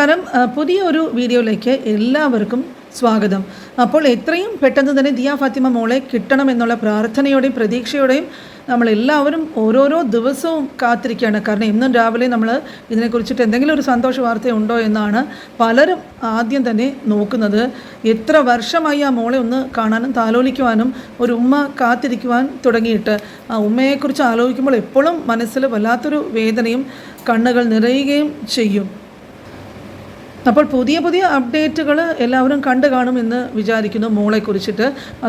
നമസ്കാരം. പുതിയൊരു വീഡിയോയിലേക്ക് എല്ലാവർക്കും സ്വാഗതം. അപ്പോൾ എത്രയും പെട്ടെന്ന് തന്നെ ദിയ ഫാത്തിമ മോളെ കിട്ടണമെന്നുള്ള പ്രാർത്ഥനയോടെയും പ്രതീക്ഷയോടെയും നമ്മളെല്ലാവരും ഓരോരോ ദിവസവും കാത്തിരിക്കുകയാണ്. കാരണം ഇന്നും രാവിലെ നമ്മൾ ഇതിനെക്കുറിച്ചിട്ട് എന്തെങ്കിലും ഒരു സന്തോഷ വാർത്തയുണ്ടോ എന്നാണ് പലരും ആദ്യം തന്നെ നോക്കുന്നത്. എത്ര വർഷമായി ആ മോളെ ഒന്ന് കാണാനും താലോലിക്കുവാനും ഒരു ഉമ്മ കാത്തിരിക്കുവാൻ തുടങ്ങിയിട്ട് ആ ഉമ്മയെക്കുറിച്ച് ആലോചിക്കുമ്പോൾ എപ്പോഴും മനസ്സിൽ വല്ലാത്തൊരു വേദനയും കണ്ണുകൾ നിറയുകയും ചെയ്യും. അപ്പോൾ പുതിയ പുതിയ അപ്ഡേറ്റുകൾ എല്ലാവരും കണ്ടു കാണുമെന്ന് വിചാരിക്കുന്നു. മോളെക്കുറിച്ചിട്ട്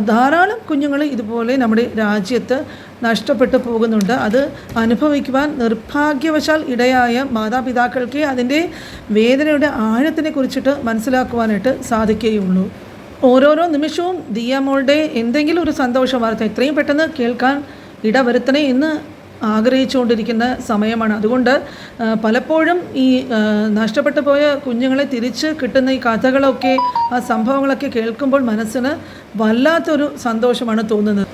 ധാരാളം കുഞ്ഞുങ്ങൾ ഇതുപോലെ നമ്മുടെ രാജ്യത്ത് നഷ്ടപ്പെട്ടു പോകുന്നുണ്ട്. അത് അനുഭവിക്കുവാൻ നിർഭാഗ്യവശാൽ ഇടയായ മാതാപിതാക്കൾക്ക് അതിൻ്റെ വേദനയുടെ ആഴത്തിനെ കുറിച്ചിട്ട് മനസ്സിലാക്കുവാനായിട്ട് സാധിക്കുകയുള്ളൂ. ഓരോരോ നിമിഷവും ദിയ മോളുടെ എന്തെങ്കിലും ഒരു സന്തോഷ വാർത്ത എത്രയും പെട്ടെന്ന് കേൾക്കാൻ ഇടവരുത്തണേ എന്ന് ആഗ്രഹിച്ചുകൊണ്ടിരിക്കുന്ന സമയമാണ്. അതുകൊണ്ട് പലപ്പോഴും ഈ നഷ്ടപ്പെട്ടു പോയ കുഞ്ഞുങ്ങളെ തിരിച്ച് കിട്ടുന്ന ഈ കഥകളൊക്കെ ആ സംഭവങ്ങളൊക്കെ കേൾക്കുമ്പോൾ മനസ്സിന് വല്ലാത്തൊരു സന്തോഷമാണ് തോന്നുന്നത്.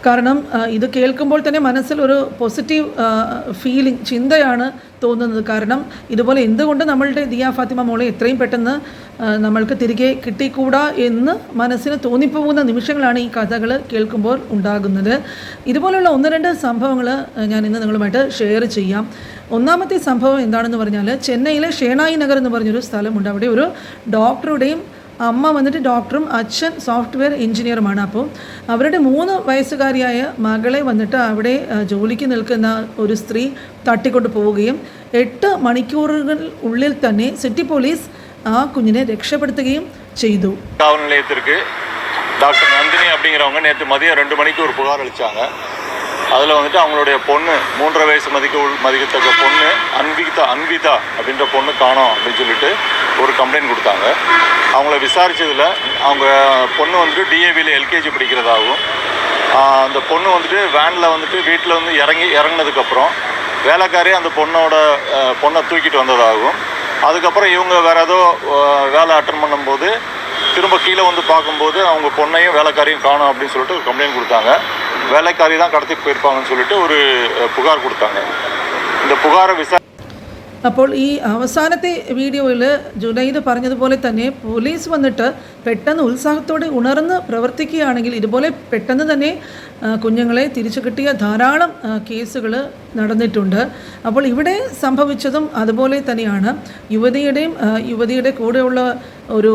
കാരണം ഇത് കേൾക്കുമ്പോൾ തന്നെ മനസ്സിൽ ഒരു പോസിറ്റീവ് ഫീലിംഗ് ചിന്തയാണ് തോന്നുന്നത്. കാരണം ഇതുപോലെ എന്തുകൊണ്ട് നമ്മളുടെ ദിയ ഫാത്തിമ മോളെ എത്രയും പെട്ടെന്ന് നമ്മൾക്ക് തിരികെ കിട്ടിക്കൂടാ എന്ന് മനസ്സിന് തോന്നിപ്പോകുന്ന നിമിഷങ്ങളാണ് ഈ കഥകൾ കേൾക്കുമ്പോൾ ഉണ്ടാകുന്നത്. ഇതുപോലുള്ള ഒന്ന് രണ്ട് സംഭവങ്ങൾ ഞാൻ ഇന്ന് നിങ്ങളുമായിട്ട് ഷെയർ ചെയ്യാം. ഒന്നാമത്തെ സംഭവം എന്താണെന്ന് പറഞ്ഞാൽ ചെന്നൈയിലെ ഷേണായി നഗർ എന്ന് പറഞ്ഞൊരു സ്ഥലമുണ്ട്. അവിടെ ഒരു ഡോക്ടറുടെയും അമ്മ വന്നിട്ട് ഡോക്ടറും അച്ഛൻ സോഫ്റ്റ്വെയർ എഞ്ചിനീയറുമാണ്. അപ്പോൾ അവരുടെ 3 വയസ്സുകാരിയായ മകളെ വന്നിട്ട് അവിടെ ജോലിക്ക് നിൽക്കുന്ന ഒരു സ്ത്രീ തട്ടിക്കൊണ്ട് പോവുകയും 8 മണിക്കൂറുകൾ ഉള്ളിൽ തന്നെ സിറ്റി പോലീസ് ആ കുഞ്ഞിനെ രക്ഷപ്പെടുത്തുകയും ചെയ്തു. காவல் நிலையத்திற்கு டாக்டர் நந்தினி அப்படிங்கிறவங்க நேற்று மதியம் 2 மணிக்கு ஒரு புகார் அளித்தாங்க. அதில் வந்துட்டு அவங்களுடைய பொண்ணு 3.5 வயசு மதிக்கத்தக்க பொண்ணு அன்விதா அப்படின்ற பொண்ணு காணோம் அப்படின்னு சொல்லிட்டு ஒரு கம்ப்ளைண்ட் கொடுத்தாங்க. அவங்கள விசாரித்ததில் அவங்க பொண்ணு வந்துட்டு டிஏவியில் எல்கேஜி படிக்கிறதாகவும் அந்த பொண்ணு வந்துட்டு வேனில் வந்துட்டு வீட்டில் வந்து இறங்கினதுக்கப்புறம் வேலைக்காரி அந்த பொண்ணை தூக்கிட்டு வந்ததாகவும் அதுக்கப்புறம் இவங்க வேறு ஏதோ வேலை அட்டன் பண்ணும்போது திரும்ப கீழே வந்து பார்க்கும்போது அவங்க பொண்ணையும் வேலைக்காரியும் காணும் அப்படின்னு சொல்லிட்டு ஒரு கம்ப்ளைண்ட் கொடுத்தாங்க. வேலைக்காரி தான் கடத்திட்டு போயிருப்பாங்கன்னு சொல்லிட்டு ஒரு புகார் கொடுத்தாங்க. இந்த புகாரை അപ്പോൾ ഈ അവസാനത്തെ വീഡിയോയിൽ ജുനൈദ് പറഞ്ഞതുപോലെ തന്നെ പോലീസ് വന്നിട്ട് പെട്ടെന്ന് ഉത്സാഹത്തോടെ ഉണർന്ന് പ്രവർത്തിക്കുകയാണെങ്കിൽ ഇതുപോലെ പെട്ടെന്ന് തന്നെ കുഞ്ഞുങ്ങളെ തിരിച്ചു കിട്ടിയ ധാരാളം കേസുകൾ അപ്പോൾ ഇവിടെ സംഭവിച്ചതും അതുപോലെ തന്നെയാണ്. യുവതിയുടെ കൂടെയുള്ള ഒരു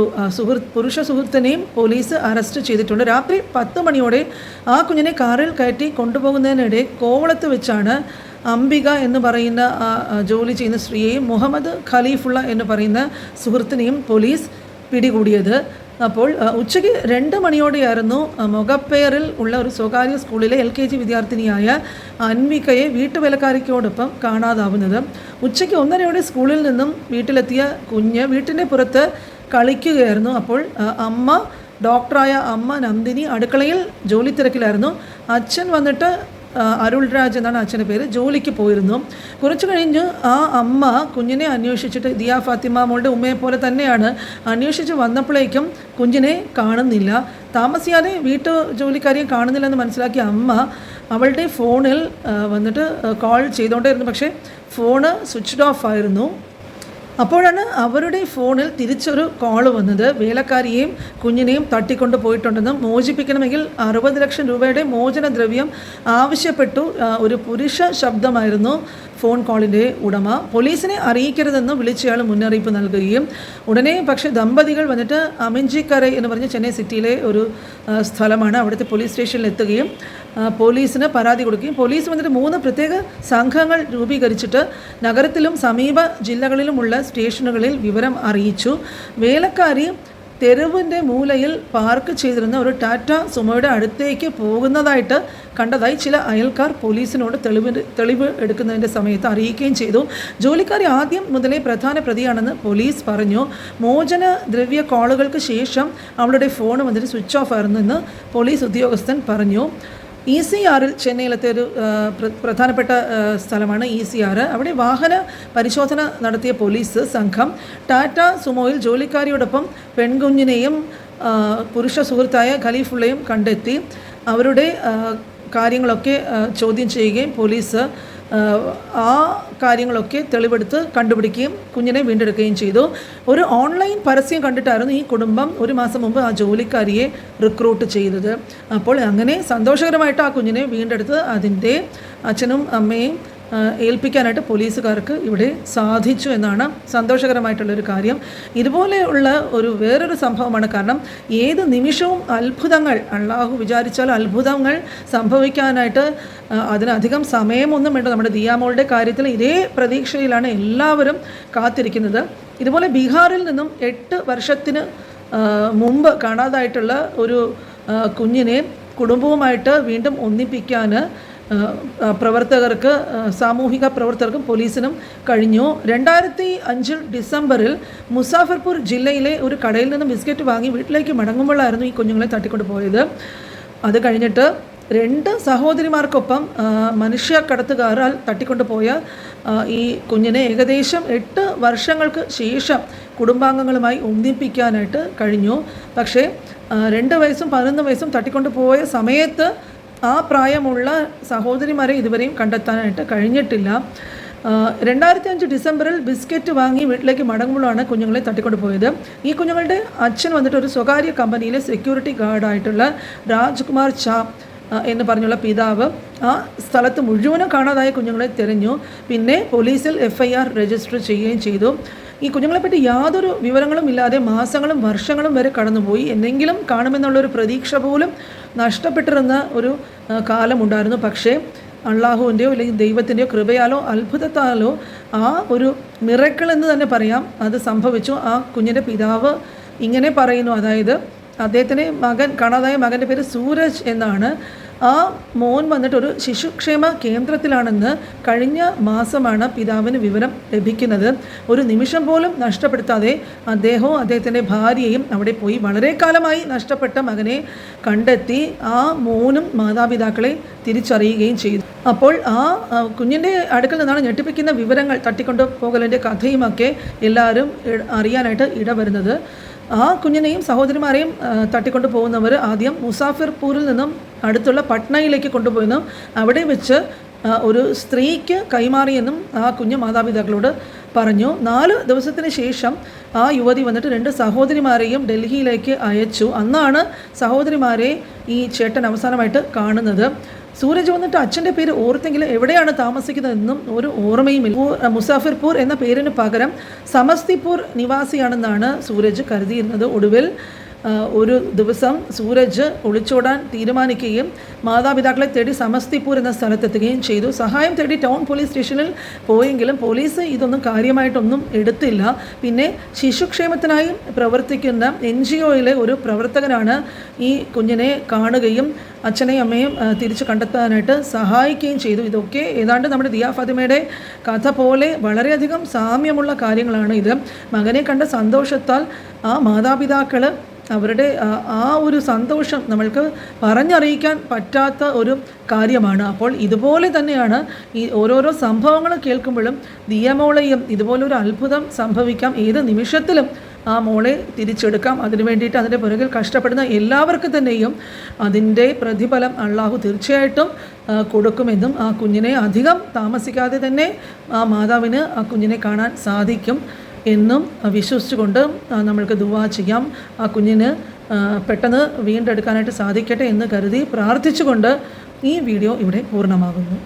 പുരുഷ സുഹൃത്തിനെയും പോലീസ് അറസ്റ്റ് ചെയ്തിട്ടുണ്ട്. രാത്രി 10 മണിയോടെ ആ കുഞ്ഞിനെ കാറിൽ കയറ്റി കൊണ്ടുപോകുന്നതിനിടെ കോവളത്ത് വെച്ചാണ് അംബിക എന്ന് പറയുന്ന ജോലി ചെയ്യുന്ന സ്ത്രീയെയും മുഹമ്മദ് ഖലീഫുള്ള എന്ന് പറയുന്ന സുഹൃത്തിനെയും പോലീസ് പിടികൂടിയത്. അപ്പോൾ ഉച്ചയ്ക്ക് 2 മണിയോടെയായിരുന്നു മൊഗപ്പേറിൽ ഉള്ള ഒരു സ്വകാര്യ സ്കൂളിലെ LKG വിദ്യാർത്ഥിനിയായ അൻവികയെ വീട്ടുവേലക്കാരിക്കോടൊപ്പം കാണാതാവുന്നത്. ഉച്ചയ്ക്ക് 1:30 സ്കൂളിൽ നിന്നും വീട്ടിലെത്തിയ കുഞ്ഞ് വീട്ടിൻ്റെ പുറത്ത് കളിക്കുകയായിരുന്നു. അപ്പോൾ ഡോക്ടറായ അമ്മ നന്ദിനി അടുക്കളയിൽ ജോലി തിരക്കിലായിരുന്നു. അച്ഛൻ വന്നിട്ട് അരുൾ രാജ് എന്നാണ് അച്ഛൻ്റെ പേര്, ജോലിക്ക് പോയിരുന്നു. കുറച്ച് കഴിഞ്ഞ് ആ അമ്മ കുഞ്ഞിനെ അന്വേഷിച്ചിട്ട് ദിയ ഫാത്തിമ മോളുടെ ഉമ്മയെ പോലെ തന്നെയാണ് അന്വേഷിച്ച് വന്നപ്പോഴേക്കും കുഞ്ഞിനെ കാണുന്നില്ല. താമസിയാതെ ജോലിക്കാരിയെ കാണുന്നില്ലെന്ന് മനസ്സിലാക്കിയ അമ്മ അവളുടെ ഫോണിൽ വന്നിട്ട് കോൾ ചെയ്തുകൊണ്ടേയിരുന്നു. പക്ഷേ ഫോണ് സ്വിച്ച്ഡ് ഓഫ് ആയിരുന്നു. അപ്പോഴാണ് അവരുടെ ഫോണിൽ തിരിച്ചൊരു കോൾ വന്നത്. വേലക്കാരിയെയും കുഞ്ഞിനെയും തട്ടിക്കൊണ്ട് പോയിട്ടുണ്ടെന്നും മോചിപ്പിക്കണമെങ്കിൽ 60 ലക്ഷം രൂപയുടെ മോചനദ്രവ്യം ആവശ്യപ്പെട്ടു. ഒരു പുരുഷ ശബ്ദമായിരുന്നു ഫോൺ കോളിൻ്റെ ഉടമ. പോലീസിനെ അറിയിക്കരുതെന്ന് വിളിച്ചയാൾ മുന്നറിയിപ്പ് നൽകുകയും ഉടനെ പക്ഷേ ദമ്പതികൾ വന്നിട്ട് അമിഞ്ചിക്കരൈ എന്ന് പറഞ്ഞ് ചെന്നൈ സിറ്റിയിലെ ഒരു സ്ഥലമാണ്, അവിടുത്തെ പോലീസ് സ്റ്റേഷനിൽ എത്തുകയും പോലീസിന് പരാതി കൊടുക്കുകയും പോലീസ് വന്നിട്ട് 3 പ്രത്യേക സംഘങ്ങൾ രൂപീകരിച്ചിട്ട് നഗരത്തിലും സമീപ ജില്ലകളിലുമുള്ള സ്റ്റേഷനുകളിൽ വിവരം അറിയിച്ചു. വേലക്കാരി തെരുവിൻ്റെ മൂലയിൽ പാർക്ക് ചെയ്തിരുന്ന ഒരു ടാറ്റ സുമോയുടെ അടുത്തേക്ക് പോകുന്നതായിട്ട് കണ്ടതായി ചില അയൽക്കാർ പോലീസിനോട് തെളിവ് എടുക്കുന്നതിൻ്റെ സമയത്ത് അറിയിക്കുകയും ചെയ്തു. ജോലിക്കാരി ആദ്യം മുതലേ പ്രധാന പ്രതിയാണെന്ന് പോലീസ് പറഞ്ഞു. മോചന ദ്രവ്യ കോളുകൾക്ക് ശേഷം അവളുടെ ഫോൺ വന്നിട്ട് സ്വിച്ച് ഓഫ് ആയിരുന്നു എന്ന് പോലീസ് ഉദ്യോഗസ്ഥൻ പറഞ്ഞു. ECR ചെന്നൈയിലത്തെ ഒരു പ്രധാനപ്പെട്ട സ്ഥലമാണ് ECR. അവിടെ വാഹന പരിശോധന നടത്തിയ പോലീസ് സംഘം ടാറ്റ സുമോയിൽ ജോലിക്കാരിയോടൊപ്പം പെൺകുഞ്ഞിനെയും പുരുഷ സുഹൃത്തായ ഖലീഫുള്ളയും കണ്ടെത്തി. അവരുടെ കാര്യങ്ങളൊക്കെ ചോദ്യം ചെയ്യുകയും പോലീസ് ആ കാര്യങ്ങളൊക്കെ തെളിവെടുത്ത് കണ്ടുപിടിക്കുകയും കുഞ്ഞിനെ വീണ്ടെടുക്കുകയും ചെയ്തു. ഒരു ഓൺലൈൻ പരസ്യം കണ്ടിട്ടായിരുന്നു ഈ കുടുംബം ഒരു മാസം മുമ്പ് ആ ജോലിക്കാരിയെ റിക്രൂട്ട് ചെയ്തത്. അപ്പോൾ അങ്ങനെ സന്തോഷകരമായിട്ട് ആ കുഞ്ഞിനെ വീണ്ടെടുത്ത് അതിൻ്റെ അച്ഛനും അമ്മയും ഏൽപ്പിക്കാനായിട്ട് പോലീസുകാർക്ക് ഇവിടെ സാധിച്ചു എന്നാണ് സന്തോഷകരമായിട്ടുള്ളൊരു കാര്യം. ഇതുപോലെയുള്ള വേറൊരു സംഭവമാണ്. കാരണം ഏത് നിമിഷവും അത്ഭുതങ്ങൾ, അള്ളാഹു വിചാരിച്ചാൽ അത്ഭുതങ്ങൾ സംഭവിക്കാനായിട്ട് അതിനധികം സമയമൊന്നും വേണ്ട. നമ്മുടെ ദിയാമോളുടെ കാര്യത്തിൽ ഇതേ പ്രതീക്ഷയിലാണ് എല്ലാവരും കാത്തിരിക്കുന്നത്. ഇതുപോലെ ബീഹാറിൽ നിന്നും 8 വർഷത്തിന് മുമ്പ് കാണാതായിട്ടുള്ള ഒരു കുഞ്ഞിനെ കുടുംബവുമായിട്ട് വീണ്ടും ഒന്നിപ്പിക്കാൻ പ്രവർത്തകർക്ക്, സാമൂഹിക പ്രവർത്തകർക്കും പോലീസിനും കഴിഞ്ഞു. 2005 ഡിസംബറിൽ മുസാഫർപൂർ ജില്ലയിലെ ഒരു കടയിൽ നിന്ന് ബിസ്ക്കറ്റ് വാങ്ങി വീട്ടിലേക്ക് മടങ്ങുമ്പോഴായിരുന്നു ഈ കുഞ്ഞുങ്ങളെ തട്ടിക്കൊണ്ട് പോയത്. അത് കഴിഞ്ഞിട്ട് 2 സഹോദരിമാർക്കൊപ്പം മനുഷ്യക്കടത്തുകാരാൽ തട്ടിക്കൊണ്ടുപോയ ഈ കുഞ്ഞിനെ ഏകദേശം 8 വർഷങ്ങൾക്ക് ശേഷം കുടുംബാംഗങ്ങളുമായി ഒന്നിപ്പിക്കാനായിട്ട് കഴിഞ്ഞു. പക്ഷേ 2 വയസ്സും 11 വയസ്സും തട്ടിക്കൊണ്ടുപോയ സമയത്ത് ആ പ്രായമുള്ള സഹോദരിമാരെ ഇതുവരെയും കണ്ടെത്താനായിട്ട് കഴിഞ്ഞിട്ടില്ല. 2005 ഡിസംബറിൽ ബിസ്ക്കറ്റ് വാങ്ങി വീട്ടിലേക്ക് മടങ്ങുമ്പോഴാണ് കുഞ്ഞുങ്ങളെ തട്ടിക്കൊണ്ട് പോയത്. ഈ കുഞ്ഞുങ്ങളുടെ അച്ഛൻ വന്നിട്ട് ഒരു സ്വകാര്യ കമ്പനിയിലെ സെക്യൂരിറ്റി ഗാർഡായിട്ടുള്ള രാജ്കുമാർ ചാ എന്ന് പറഞ്ഞുള്ള പിതാവ് ആ സ്ഥലത്ത് മുഴുവനും കാണാതായ കുഞ്ഞുങ്ങളെ തിരഞ്ഞു. പിന്നെ പോലീസിൽ FIR രജിസ്റ്റർ ചെയ്യുകയും ചെയ്തു. ഈ കുഞ്ഞുങ്ങളെപ്പറ്റി യാതൊരു വിവരങ്ങളും ഇല്ലാതെ മാസങ്ങളും വർഷങ്ങളും വരെ കടന്നുപോയി. എന്തെങ്കിലും കാണുമെന്നുള്ളൊരു പ്രതീക്ഷ പോലും നഷ്ടപ്പെട്ടിരുന്ന ഒരു കാലമുണ്ടായിരുന്നു. പക്ഷേ അള്ളാഹുവിൻ്റെയോ അല്ലെങ്കിൽ ദൈവത്തിൻ്റെയോ കൃപയാലോ അത്ഭുതത്താലോ ആ ഒരു മിറക്കിൾ എന്ന് തന്നെ പറയാം, അത് സംഭവിച്ചു. ആ കുഞ്ഞിൻ്റെ പിതാവ് ഇങ്ങനെ പറയുന്നു, അതായത് അദ്ദേഹത്തിൻ്റെ കാണാതായ മകൻ്റെ പേര് സൂരജ് എന്നാണ്. ആ മോൻ വന്നിട്ടൊരു ശിശുക്ഷേമ കേന്ദ്രത്തിലാണെന്ന് കഴിഞ്ഞ മാസമാണ് പിതാവിന് വിവരം ലഭിക്കുന്നത്. ഒരു നിമിഷം പോലും നഷ്ടപ്പെടുത്താതെ അദ്ദേഹവും അദ്ദേഹത്തിൻ്റെ ഭാര്യയും അവിടെ പോയി വളരെ കാലമായി നഷ്ടപ്പെട്ട മകനെ കണ്ടെത്തി ആ മോനും മാതാപിതാക്കളെ തിരിച്ചറിയുകയും ചെയ്തു. അപ്പോൾ ആ കുഞ്ഞിൻ്റെ അടുക്കൽ നിന്നാണ് ഞെട്ടിപ്പിക്കുന്ന വിവരങ്ങൾ, തട്ടിക്കൊണ്ടു പോകലിൻ്റെ കഥയുമൊക്കെ എല്ലാവരും അറിയാനായിട്ട് ഇടവരുന്നത്. ആ കുഞ്ഞിനെയും സഹോദരിമാരെയും തട്ടിക്കൊണ്ട് പോകുന്നവർ ആദ്യം മുസാഫിർപൂരിൽ നിന്നും അടുത്തുള്ള പട്നയിലേക്ക് കൊണ്ടുപോയെന്നും അവിടെ വെച്ച് ഒരു സ്ത്രീക്ക് കൈമാറിയെന്നും ആ കുഞ്ഞ് മാതാപിതാക്കളോട് പറഞ്ഞു. 4 ദിവസത്തിന് ശേഷം ആ യുവതി വന്നിട്ട് 2 സഹോദരിമാരെയും ഡൽഹിയിലേക്ക് അയച്ചു. അന്നാണ് സഹോദരിമാരെ ഈ ചേട്ടൻ അവസാനമായിട്ട് കാണുന്നത്. സൂരജ് വന്നിട്ട് അച്ഛൻ്റെ പേര് ഓർത്തെങ്കിലും എവിടെയാണ് താമസിക്കുന്നതെന്നും ഒരു ഓർമ്മയുമില്ല. മുസാഫിർപൂർ എന്ന പേരിന് പകരം സമസ്തിപൂർ നിവാസിയാണെന്നാണ് സൂരജ് കരുതിയിരുന്നത്. ഒടുവിൽ ഒരു ദിവസം സൂരജ് ഒളിച്ചോടാൻ തീരുമാനിക്കുകയും മാതാപിതാക്കളെ തേടി സമസ്തിപൂർ എന്ന സ്ഥലത്തെത്തുകയും ചെയ്തു. സഹായം തേടി ടൗൺ പോലീസ് സ്റ്റേഷനിൽ പോയെങ്കിലും പോലീസ് ഇതൊന്നും കാര്യമായിട്ടൊന്നും എടുത്തില്ല. പിന്നെ ശിശുക്ഷേമത്തിനായി പ്രവർത്തിക്കുന്ന NGOയിലെ ഒരു പ്രവർത്തകനാണ് ഈ കുഞ്ഞിനെ കാണുകയും അച്ഛനെയും അമ്മയും തിരിച്ച് കണ്ടെത്താനായിട്ട് സഹായിക്കുകയും ചെയ്തു. ഇതൊക്കെ ഏതാണ്ട് നമ്മുടെ ദിയ ഫാത്തിമയുടെ കഥ പോലെ വളരെയധികം സാമ്യമുള്ള കാര്യങ്ങളാണ് ഇത്. മകനെ കണ്ട സന്തോഷത്താൽ ആ മാതാപിതാക്കൾ അവരുടെ ആ ഒരു സന്തോഷം നമ്മൾക്ക് പറഞ്ഞറിയിക്കാൻ പറ്റാത്ത ഒരു കാര്യമാണ്. അപ്പോൾ ഇതുപോലെ തന്നെയാണ് ഈ ഓരോരോ സംഭവങ്ങൾ കേൾക്കുമ്പോഴും ദിയമോളെയും ഇതുപോലൊരു അത്ഭുതം സംഭവിക്കാം, ഏത് നിമിഷത്തിലും ആ മോളെ തിരിച്ചെടുക്കാം. അതിനു വേണ്ടിയിട്ട് അതിൻ്റെ പുറകിൽ കഷ്ടപ്പെടുന്ന എല്ലാവർക്കും തന്നെയും അതിൻ്റെ പ്രതിഫലം അള്ളാഹു തീർച്ചയായിട്ടും കൊടുക്കുമെന്നും ആ കുഞ്ഞിനെ അധികം താമസിക്കാതെ തന്നെ ആ മാതാവിന് ആ കുഞ്ഞിനെ കാണാൻ സാധിക്കും എന്നും വിശ്വസിച്ചുകൊണ്ട് നമ്മൾക്ക് ദുആ ചെയ്യാം. ആ കുഞ്ഞിന് പെട്ടെന്ന് വീണ്ടെടുക്കാനായിട്ട് സാധിക്കട്ടെ എന്ന് കരുതി പ്രാർത്ഥിച്ചുകൊണ്ട് ഈ വീഡിയോ ഇവിടെ പൂർണ്ണമാകുന്നു.